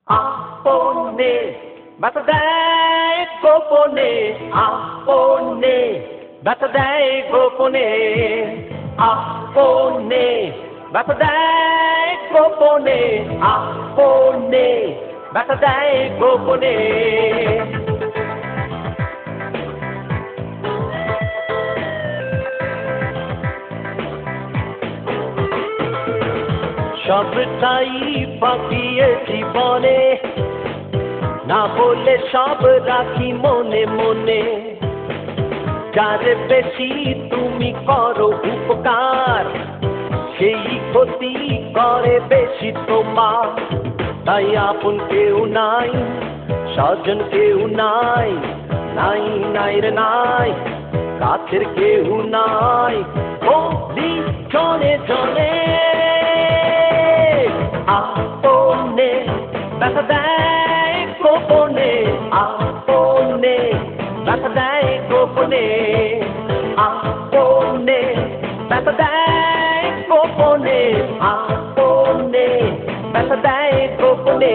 আপনে ব্যথা দেয় গোপনে, আপনে ব্যথা দেয় গোপনে, আপনে ব্যথা দেয় গোপনে, আপনে ব্যথা দেয় গোপনে। সবটাই পাকিয়ে জীবনে, না বলে সব রাখি মনে মনে। যার বেশি তুমি করো উপকার, সেই ক্ষতি করে বেশি তোমার। তাই আপন কেউ নাই, স্বজন কেউ নাই, নাই নাই রে নাই, কাছের কেউ নাই। বলি জনে জনে আপনে ব্যথা দেয় গোপনে, আপনে ব্যথা দেয় গোপনে, আপনে ব্যথা দেয় গোপনে, আপনে ব্যথা দেয় গোপনে।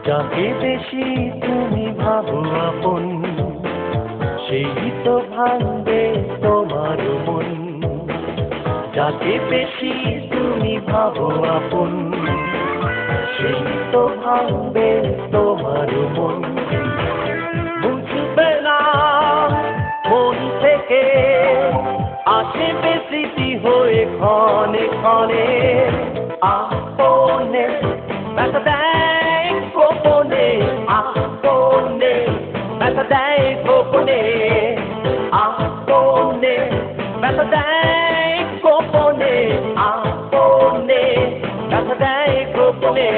যাকে বেশি তুমি ভাবো আপন, সেই তো ভাঙবে তোমার মন। যাকে বেশি তুমি ভাবো আপন, সেই তো ভাঙবে তোমার মন। বুঝবে না মন থেকে আসবে স্মৃতি হয়ে ক্ষণে ক্ষণে। আপনে ব্যথা দেয় গোপনে, আপনে ব্যথা দেয় গোপনে, আপনে ব্যথা দেয় গোপনে, আপনে ব্যথা দেয় গোপনে।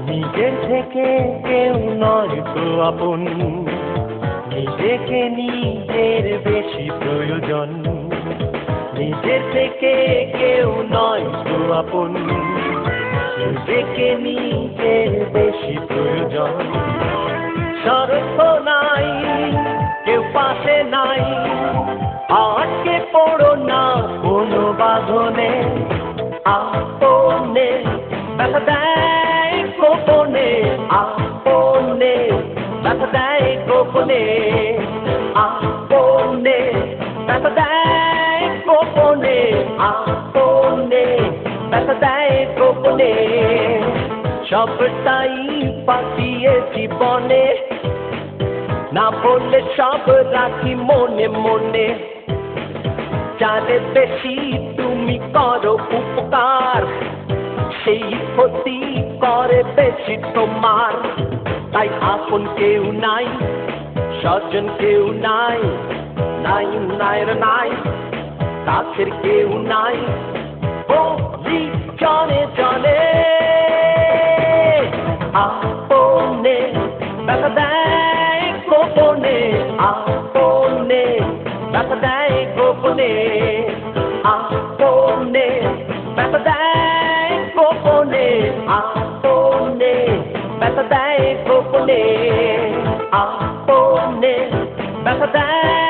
নিজের থেকে কেউ নয় তো আপন, নিজেকে নিজের বেশি প্রয়োজন। নিজের থেকে কেউ নয় তো আপন, নিজেকে নিজের বেশি প্রয়োজন। স্বার্থ নাই, কেউ পাশে নাই, আটকে পড়ো না কোনো বাঁধনে। আপনে ব্যথা দেয় গোপনে, আপনে ব্যথা দেয় গোপনে, আপনে ব্যথা দেয় গোপনে, আপনে ব্যথা দেয় গোপনে। সবটাই পাকিয়ে জীবনে, না বললে সব রাখি মনে মনে। যার বেশি তুমি করো উপকার, সেই ক্ষতি করে বেশি তোমার। তাই আপন কেউ নাই, স্বজন কেউ নাই, নাই নাই রে নাই, কাছের কেউ নাই। বলি জনে জনে আপনে ব্যথা দেয় গোপনে, আপনে ব্যথা দেয় গোপনে, আপনে ব্যথা দেয় গোপনে, আপনে ব্যথা দেয় গোপনে, আপনে ব্যথা দেয়।